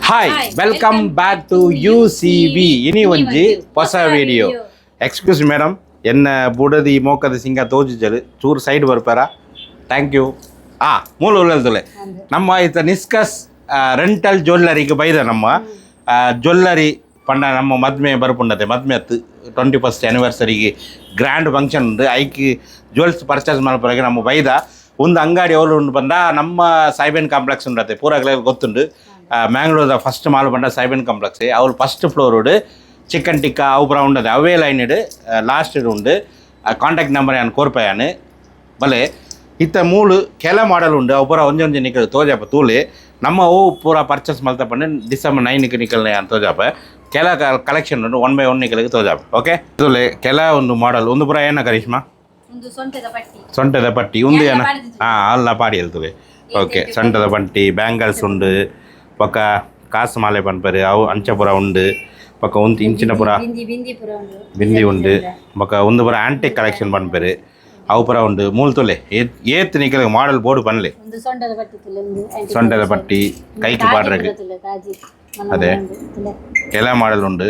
Hi welcome back to UCV ಇನಿ ಒಂಜಿ ಹೊಸ ವಿಡಿಯೋ. ಎಕ್ಸ್ಕ್ಯೂಸ್ ಮೇಡಮ್, ಎನ್ನ ಬುಡದಿ ಮೋಕದ ಸಿಂಗ ತೋಜಿಜಲು ಚೂರು ಸೈಡ್ ಬರ್ಪಾರ. Thank you. ಮೂಲ ಉಳ್ಳಲ್ತಲೆ ನಮ್ಮ ಈತ ನಿಸ್ಕಸ್ ರೆಂಟಲ್ ಜ್ಯುವೆಲ್ಲರಿಗೆ ಬೈದ ನಮ್ಮ ಜ್ಯುವೆಲ್ಲರಿ ಪಂಡ ನಮ್ಮ ಮದ್ಮೆ ಬರ್ಪುಂಡತೆ ಮದ್ಮೆ 21st ಆ್ಯನಿವರ್ಸರಿಗೆ ಗ್ರ್ಯಾಂಡ್ ಫಂಕ್ಷನ್ ಉಂಡು. ಐಕಿ ಜ್ಯುವೆಲ್ಸ್ ಪರ್ಚೇಸ್ ಮಾಡ್ಪರಾಗ ನಮ್ಮ ಬೈದ ಒಂದು ಅಂಗಡಿ ಅವಳು ಉಂಡು ಬಂದ ನಮ್ಮ ಸೈಬನ್ ಕಾಂಪ್ಲೆಕ್ಸ್ ಉಂಡತೆ ಪೂರಾಗಲೇ ಗೊತ್ತುಂಡು. ಮ್ಯಾಂಗ್ಳೂರ್ದ ಫಸ್ಟ್ ಮಾಲ್ ಬಂದ ಸೈಬನ್ ಕಾಂಪ್ಲೆಕ್ಸ್ ಅವ್ರು ಫಸ್ಟ್ ಫ್ಲೋರ್ ಉಂಡು. ಚಿಕನ್ ಟಿಕ್ಕಾ ಅವು ಪೂರ ಉಂಡದೆ ಅವೇ ಲೈನ್ ಇಡು ಲಾಸ್ಟ್ ಉಂಡು. ಕಾಂಟ್ಯಾಕ್ಟ್ ನಂಬರ್ ಯಾನು ಕೋರ್ಪಾಯಾನು ಬಲೆ ಇತ್ತ ಮೂಲು ಕೆಲ ಮಾಡಲ್ ಉಂಡು ಅವು ಪೂರ ಒಂಜೊಂಜಿ ನಿಕಲ್ ತೋಜಾಪ ತೂಲಿ ನಮ್ಮ ಅವು ಪೂರ ಪರ್ಚೇಸ್ ಮಲ್ತ ಪಂಡು ಡಿಸೆಂಬರ್ 9 ನಿಕಲ್ನ ಯಾನು ತೋಜಾಪ ಕೆಲ ಕಲೆಕ್ಷನ್ ಉಂಡು 1 by 1 ನಿಕಲಿಗೆ ತೋಜಾಪ. ಓಕೆ ತೂಲೆ ಕೆಲ ಒಂದು ಮಾಡಲ್ ಒಂದು ಪೂರ ಏನ ಕರಿಷ್ಮಾ ಸೊಂಟದ ಪಟ್ಟಿ ಉಂದು ಏನ ಅಲ್ಲ ಪಾಡಿ ಹೇಳ್ತದೆ. ಓಕೆ ಸೊಂಟದ ಪಟ್ಟಿ ಬ್ಯಾಂಗಲ್ಸ್ ಉಂಡು ಪಕ್ಕ ಕಾಸು ಮಾಲೆ ಪನ್ಪರು ಅವು ಅಂಚಪುರ ಉಂಡು ಪಕ್ಕ ಒಂದು ಇಂಚಿನ ಪುರ ಬಿಂದಿ ಉಂಡು ಪಕ್ಕ ಒಂದು ಪುರ ಆಂಟಿಕ್ ಕಲೆಕ್ಷನ್ ಪನ್ಪರು ಅವು ಪುರ ಉಂಡು ಮೂಲ್ ತೊಲೆ ಏತ್ ನಿಕಲ ಮಾಡೆಲ್ ಬೋರ್ಡು ಪನ್ಲೆ ಸೊಂಟದ ಪಟ್ಟಿ ಕೈக்கு ಪಾಡ್ರಗೆ ಅದೇ ಎಲ್ಲ ಮಾಡೆಲ್ ಉಂಡು.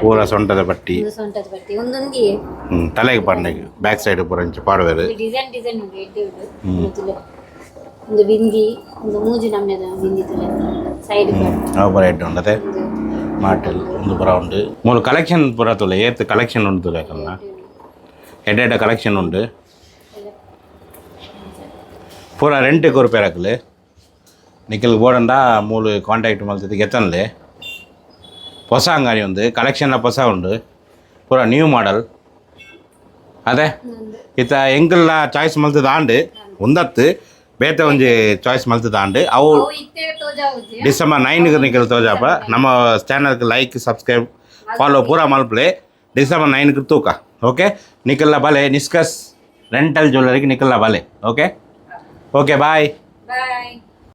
ಪೂರ ಸೊಂಟದ ಪಟ್ಟಿ ತಲೆಗೆ ಪಾಡ್ನೆಗೆ ಬ್ಯಾಕ್ ಸೈಡ್ ಪೂರ ಇಂಚ ಪಾಡುವರು ಅವು ಪೂರ ಎಡ್ಡು ಉಂಡತೆ ಮಾಟಲ್ ಒಂದು ಪೂರ ಉಂಡು ಮೂಲು ಕಲೆಕ್ಷನ್ ಪೂರ ತುಲೆ ಏತ್ ಕಲೆಕ್ಷನ್ ಉಂಡು ತುಲೆ ಕಲ್ಲ ಎಡ್ಡೆಡ್ಡ ಕಲೆಕ್ಷನ್ ಉಂಡು ಪೂರ ರೆಂಟ್ ಕೊರ್ಪೇರಾಕಲೆ ನಿಖಿಲ್ ಬೋಡಂಡ ಮೂಲು ಕಾಂಟ್ಯಾಕ್ಟ್ ಮಲ್ತದೆ ಗೆತ್ತನ್ಲೆ ಹೊಸ ಅಂಗಡಿ ಉಂದು ಕಲೆಕ್ಷನ್ಲ ಹೊಸ ಉಂಡು ಪೂರ ನ್ಯೂ ಮಾಡೆಲ್ ಅದೇ ಇತ್ತ ಎಂಕಲ್ನ ಚಾಯ್ಸ್ ಮಲ್ತದ ಆಂಡು ಒಂದತ್ತು ಬೇತೆ ಒಂಜಿ ಚಾಯ್ಸ್ ಮಲ್ತದ ಆಂಡು ಅವು ಡಿಸೆಂಬರ್ 9 ನಿಕಲ್ ತೋಜಾಪ ನಮ್ಮ ಚಾನಲ್ಗೆ ಲೈಕ್ ಸಬ್ಸ್ಕ್ರೈಬ್ ಫಾಲೋ ಪೂರ ಮಲ್ಪಲೆ ಡಿಸೆಂಬರ್ 9 ತೂಕ. ಓಕೆ ನಿಕಲ್ನ ಬಲೆ ನಿಸ್ಕಸ್ ರೆಂಟಲ್ ಜ್ಯುವೆಲ್ಲರಿಗೆ ನಿಕಲ್ನ ಬಲೆ. ಓಕೆ ಓಕೆ ಬಾಯ್.